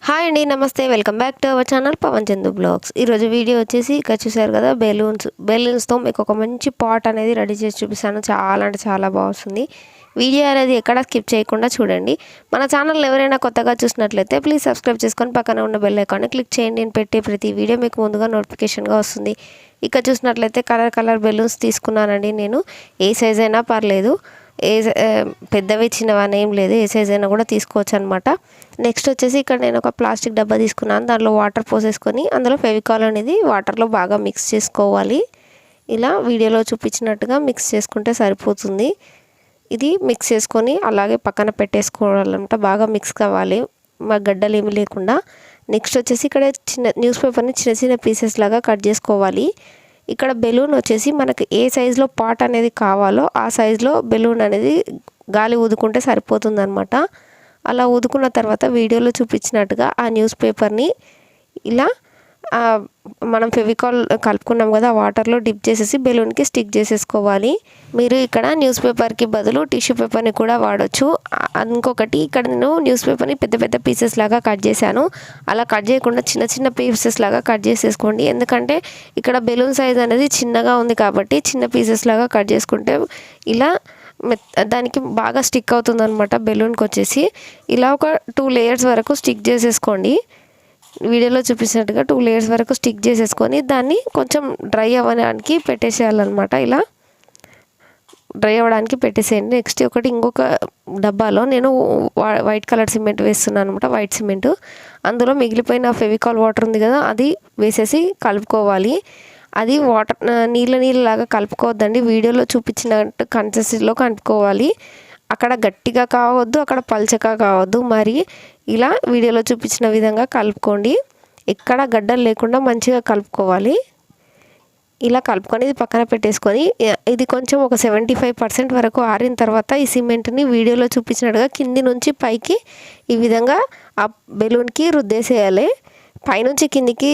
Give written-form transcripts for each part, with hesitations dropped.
Hi అండి, నమస్తే. Welcome back to our channel Pavan Chandu vlogs. ఈరోజు వీడియో వచ్చేసి ఇక్కడ చూసారు కదా, బెలూన్స్తో మీకు ఒక మంచి పాట్ అనేది రెడీ చేసి చూపిస్తాను. చాలా అంటే చాలా బాగుంటుంది. వీడియో అనేది ఎక్కడ స్కిప్ చేయకుండా చూడండి. మన ఛానల్ ఎవరైనా కొత్తగా చూసినట్లయితే ప్లీజ్ సబ్స్క్రైబ్ చేసుకొని పక్కన ఉన్న బెల్ ఐకాన్ని క్లిక్ చేయండి. నేను పెట్టే ప్రతి వీడియో మీకు ముందుగా నోటిఫికేషన్గా వస్తుంది. ఇక్కడ చూసినట్లయితే కలర్ బెలూన్స్ తీసుకున్నానండి. నేను ఏ సైజ్ అయినా పర్లేదు, పెద్దవి చిన్నవని ఏం లేదు, ఏ సైజ్ అయినా కూడా తీసుకోవచ్చు అనమాట. నెక్స్ట్ వచ్చేసి ఇక్కడ నేను ఒక ప్లాస్టిక్ డబ్బా తీసుకున్నాను. దాంట్లో వాటర్ పోసేసుకొని అందులో ఫెవికాల్ అనేది వాటర్లో బాగా మిక్స్ చేసుకోవాలి. ఇలా వీడియోలో చూపించినట్టుగా మిక్స్ చేసుకుంటే సరిపోతుంది. ఇది మిక్స్ చేసుకొని అలాగే పక్కన పెట్టేసుకోవాలన్నమాట. బాగా మిక్స్ కావాలి, మా గడ్డలు ఏమి లేకుండా. నెక్స్ట్ వచ్చేసి ఇక్కడ న్యూస్ పేపర్ని చిన్న చిన్న పీసెస్ లాగా కట్ చేసుకోవాలి. ఇక్కడ బెలూన్ వచ్చేసి మనకు ఏ సైజులో పాట్ అనేది కావాలో ఆ సైజులో బెలూన్ అనేది గాలి ఊదుకుంటే సరిపోతుంది అనమాట. అలా ఊదుకున్న తర్వాత వీడియోలో చూపించినట్టుగా ఆ న్యూస్ పేపర్ని ఇలా మనం ఫెవికాల్ కలుపుకున్నాం కదా, ఆ వాటర్లో డిప్ చేసేసి బెలూన్కి స్టిక్ చేసేసుకోవాలి. మీరు ఇక్కడ న్యూస్ పేపర్కి బదులు టిష్యూ పేపర్ని కూడా వాడచ్చు. ఇంకొకటి, ఇక్కడ నేను న్యూస్ పేపర్ని పెద్ద పెద్ద పీసెస్ లాగా కట్ చేశాను. అలా కట్ చేయకుండా చిన్న చిన్న పీసెస్ లాగా కట్ చేసేసుకోండి. ఎందుకంటే ఇక్కడ బెలూన్ సైజ్ అనేది చిన్నగా ఉంది కాబట్టి చిన్న పీసెస్ లాగా కట్ చేసుకుంటే ఇలా దానికి బాగా స్టిక్ అవుతుంది అనమాట. బెలూన్కి వచ్చేసి ఇలా ఒక 2 లేయర్స్ వరకు స్టిక్ చేసేసుకోండి. వీడియోలో చూపించినట్టుగా 2 లేయర్స్ వరకు స్టిక్ చేసేసుకొని దాన్ని కొంచెం డ్రై అవ్వడానికి పెట్టేసేయాలన్నమాట. ఇలా డ్రై అవ్వడానికి పెట్టేసేయండి. నెక్స్ట్ ఇంకొక డబ్బాలో నేను వైట్ కలర్ సిమెంట్ వేస్తున్నాను అనమాట, వైట్ సిమెంట్. అందులో మిగిలిపోయిన ఫెవికాల్ వాటర్ ఉంది కదా, అది వేసేసి కలుపుకోవాలి. అది వాటర్ నీళ్ళలాగా కలుపుకోవద్దండి, వీడియోలో చూపించినట్టు కన్సిస్టెన్సీలో కలుపుకోవాలి. అక్కడ గట్టిగా కావద్దు, అక్కడ పల్చగా కావద్దు. మరి ఇలా వీడియోలో చూపించిన విధంగా కలుపుకోండి. ఎక్కడ గడ్డలు లేకుండా మంచిగా కలుపుకోవాలి. ఇలా కలుపుకొని ఇది పక్కన పెట్టేసుకొని ఇది కొంచెం ఒక 75% వరకు ఆరిన తర్వాత ఈ సిమెంట్ని వీడియోలో చూపించినట్టుగా కింది నుంచి పైకి ఈ విధంగా ఆ బెలూన్కి రుద్దేసేయాలి. పైనుంచి కిందికి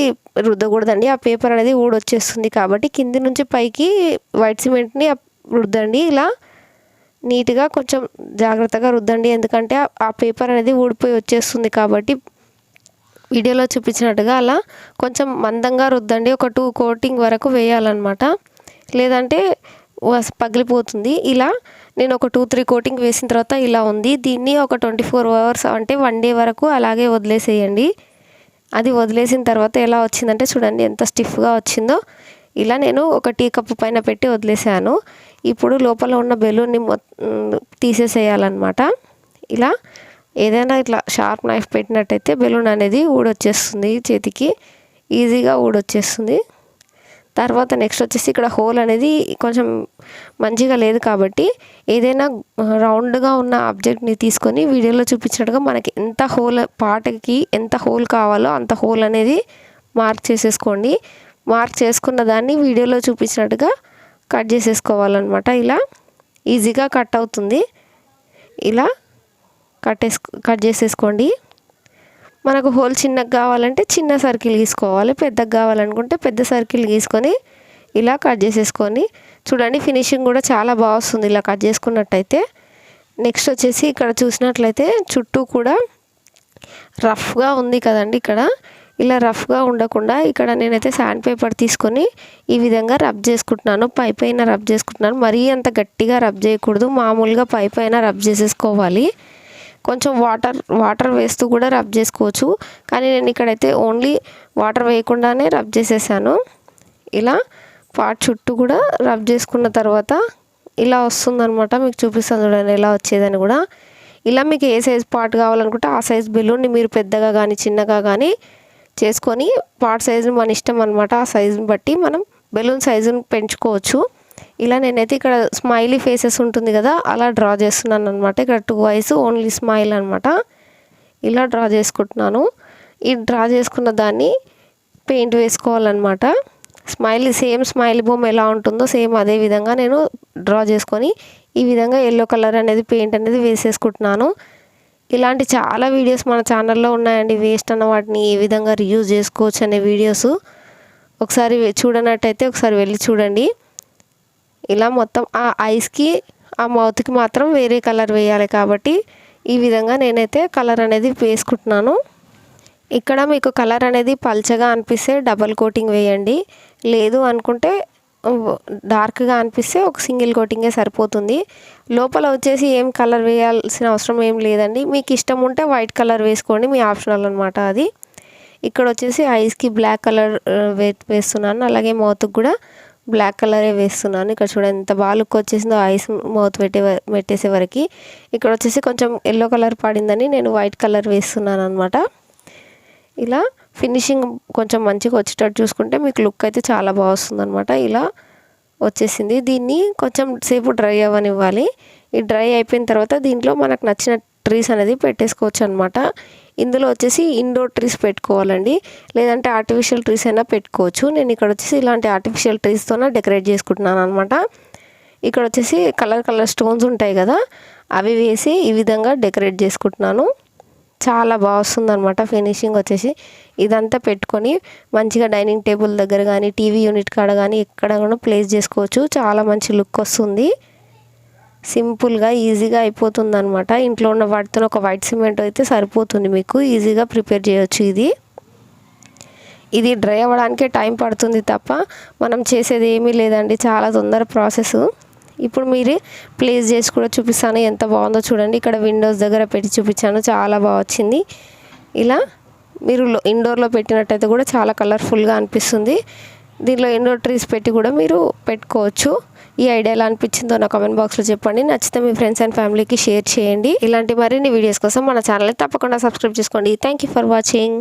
రుద్దకూడదండి, ఆ పేపర్ అనేది ఊడొచ్చేస్తుంది. కాబట్టి కింది నుంచి పైకి వైట్ సిమెంట్ని రుద్దండి. ఇలా నీట్గా కొంచెం జాగ్రత్తగా రుద్దండి, ఎందుకంటే ఆ పేపర్ అనేది ఊడిపోయి వచ్చేస్తుంది. కాబట్టి వీడియోలో చూపించినట్టుగా అలా కొంచెం మందంగా రుద్దండి. ఒక 2 కోటింగ్ వరకు వేయాలన్నమాట, లేదంటే పగిలిపోతుంది. ఇలా నేను ఒక 2-3 కోటింగ్ వేసిన తర్వాత ఇలా ఉంది. దీన్ని ఒక 24 అవర్స్ అంటే 1 డే వరకు అలాగే వదిలేసేయండి. అది వదిలేసిన తర్వాత ఎలా వచ్చిందంటే చూడండి ఎంత స్టిఫ్గా వచ్చిందో. ఇలా నేను ఒక టీ కప్పు పైన పెట్టి వదిలేసాను. ఇప్పుడు లోపల ఉన్న బెలూన్ని తీసేసేయాలన్నమాట. ఇలా ఏదైనా ఇట్లా షార్ప్ నైఫ్ పెట్టినట్టయితే బెలూన్ అనేది ఊడొచ్చేస్తుంది, చేతికి ఈజీగా ఊడొచ్చేస్తుంది. తర్వాత నెక్స్ట్ వచ్చేసి ఇక్కడ హోల్ అనేది కొంచెం మంచిగా లేదు కాబట్టి ఏదైనా రౌండ్గా ఉన్న ఆబ్జెక్ట్ని తీసుకొని వీడియోలో చూపించినట్టుగా మనకి ఎంత హోల్ పాటకి ఎంత హోల్ కావాలో అంత హోల్ అనేది మార్క్ చేసేసుకోండి. మార్క్ చేసుకున్న దాన్ని వీడియోలో చూపించినట్టుగా కట్ చేసేసుకోవాలన్నమాట. ఇలా ఈజీగా కట్ అవుతుంది. ఇలా కట్ చేసేసుకోండి. మనకు హోల్ చిన్నగా కావాలంటే చిన్న సర్కిల్ గీసుకోవాలి, పెద్దగా కావాలనుకుంటే పెద్ద సర్కిల్ గీసుకొని ఇలా కట్ చేసేసుకొని చూడండి. ఫినిషింగ్ కూడా చాలా బాగా వస్తుంది ఇలా కట్ చేసుకున్నట్టయితే. నెక్స్ట్ వచ్చేసి ఇక్కడ చూసినట్లయితే చుట్టూ కూడా రఫ్గా ఉంది కదండి. ఇక్కడ ఇలా రఫ్గా ఉండకుండా ఇక్కడ నేనైతే శాండ్ పేపర్ తీసుకొని ఈ విధంగా రబ్ చేసుకుంటున్నాను, పైన రబ్ చేసుకుంటున్నాను. మరీ అంత గట్టిగా రబ్ చేయకూడదు, మామూలుగా పైన రబ్ చేసేసుకోవాలి. కొంచెం వాటర్ వేస్తూ కూడా రబ్ చేసుకోవచ్చు, కానీ నేను ఇక్కడైతే ఓన్లీ వాటర్ వేయకుండానే రబ్ చేసేసాను. ఇలా పార్ట్ చుట్టూ కూడా రబ్ చేసుకున్న తర్వాత ఇలా వస్తుందన్నమాట. మీకు చూపిస్తాను చూడండి ఎలా వచ్చేదని కూడా. ఇలా మీకు ఏ సైజ్ పార్ట్ కావాలనుకుంటే ఆ సైజ్ బెలూన్ని మీరు పెద్దగా కానీ చిన్నగా కానీ చేసుకొని పార్ట్ సైజుని మన ఇష్టం అనమాట. ఆ సైజుని బట్టి మనం బెలూన్ సైజుని పెంచుకోవచ్చు. ఇలా నేనైతే ఇక్కడ స్మైలీ ఫేసెస్ ఉంటుంది కదా, అలా డ్రా చేస్తున్నాను అనమాట. ఇక్కడ 2 ఐస్ ఓన్లీ స్మైల్ అనమాట. ఇలా డ్రా చేసుకుంటున్నాను. ఈ డ్రా చేసుకున్న దాన్ని పెయింట్ వేసుకోవాలన్నమాట. సేమ్ స్మైల్ బొమ్మ ఎలా ఉంటుందో సేమ్ అదే విధంగా నేను డ్రా చేసుకొని ఈ విధంగా ఎల్లో కలర్ అనేది పెయింట్ అనేది వేసేసుకుంటున్నాను. ఇలాంటి చాలా వీడియోస్ మన ఛానల్లో ఉన్నాయండి. వేస్ట్ అన్న వాటిని ఏ విధంగా రీయూజ్ చేసుకోవచ్చు అనే వీడియోస్ ఒకసారి చూడనట్టయితే ఒకసారి వెళ్ళి చూడండి. ఇలా మొత్తం ఆ ఐస్కి ఆ మౌత్కి మాత్రం వేరే కలర్ వేయాలి కాబట్టి ఈ విధంగా నేనైతే కలర్ అనేది వేసుకుంటున్నాను. ఇక్కడ మీకు కలర్ అనేది పల్చగా అనిపిస్తే డబల్ కోటింగ్ వేయండి, లేదు అనుకుంటే డార్క్గా అనిపిస్తే ఒక సింగిల్ కోటింగే సరిపోతుంది. లోపల వచ్చేసి ఏం కలర్ వేయాల్సిన అవసరం ఏం లేదండి. మీకు ఇష్టం ఉంటే వైట్ కలర్ వేసుకోండి, మీ ఆప్షనల్ అనమాట అది. ఇక్కడ వచ్చేసి ఐస్కి బ్లాక్ కలర్ వేస్తున్నాను, అలాగే మౌత్కి కూడా బ్లాక్ కలరే వేస్తున్నాను. ఇక్కడ చూడండి ఎంత బాగా లుక్ వచ్చేసిందో ఐస్ మౌత్ పెట్టేసే వరకు. ఇక్కడ వచ్చేసి కొంచెం ఎల్లో కలర్ పడిందని నేను వైట్ కలర్ వేస్తున్నాను అనమాట. ఇలా ఫినిషింగ్ కొంచెం మంచిగా వచ్చేటట్టు చూసుకుంటే మీకు లుక్ అయితే చాలా బాగా వస్తుంది అనమాట. ఇలా వచ్చేసింది. దీన్ని కొంచెం సేపు డ్రై అవ్వనివ్వాలి. ఈ డ్రై అయిపోయిన తర్వాత దీంట్లో మనకు నచ్చిన ట్రీస్ అనేది పెట్టేసుకోవచ్చు అనమాట. ఇందులో వచ్చేసి ఇండోర్ ట్రీస్ పెట్టుకోవాలండి, లేదంటే ఆర్టిఫిషియల్ ట్రీస్ అయినా పెట్టుకోవచ్చు. నేను ఇక్కడ వచ్చేసి ఇలాంటి ఆర్టిఫిషియల్ ట్రీస్తోనే డెకరేట్ చేసుకుంటున్నాను అనమాట. ఇక్కడ వచ్చేసి కలర్ స్టోన్స్ ఉంటాయి కదా, అవి వేసి ఈ విధంగా డెకరేట్ చేసుకుంటున్నాను. చాలా బాగా వస్తుంది అనమాట ఫినిషింగ్ వచ్చేసి. ఇదంతా పెట్టుకొని మంచిగా డైనింగ్ టేబుల్ దగ్గర కానీ టీవీ యూనిట్ కాడ కానీ ఎక్కడ కూడా ప్లేస్ చేసుకోవచ్చు. చాలా మంచి లుక్ వస్తుంది, సింపుల్గా ఈజీగా అయిపోతుంది అనమాట. ఇంట్లో ఉన్న వాటితో ఒక వైట్ సిమెంట్ అయితే సరిపోతుంది, మీకు ఈజీగా ప్రిపేర్ చేయొచ్చు. ఇది డ్రై అవ్వడానికే టైం పడుతుంది తప్ప మనం చేసేది ఏమీ లేదండి, చాలా తొందర ప్రాసెస్. ఇప్పుడు మీరు ప్లేస్ చేసి కూడా చూపిస్తాను, ఎంత బాగుందో చూడండి. ఇక్కడ విండోస్ దగ్గర పెట్టి చూపించాను, చాలా బాగా వచ్చింది. ఇలా మీరు ఇండోర్లో పెట్టినట్టయితే కూడా చాలా కలర్ఫుల్గా అనిపిస్తుంది. దీనిలో ఇండోర్ ట్రీస్ పెట్టి కూడా మీరు పెట్టుకోవచ్చు. ఈ ఐడియా ఎలా అనిపించిందో నా కామెంట్ బాక్స్లో చెప్పండి. నచ్చితే మీ ఫ్రెండ్స్ అండ్ ఫ్యామిలీకి షేర్ చేయండి. ఇలాంటి మరిన్ని వీడియోస్ కోసం మన ఛానల్ని తప్పకుండా సబ్స్క్రైబ్ చేసుకోండి. Thank you for watching.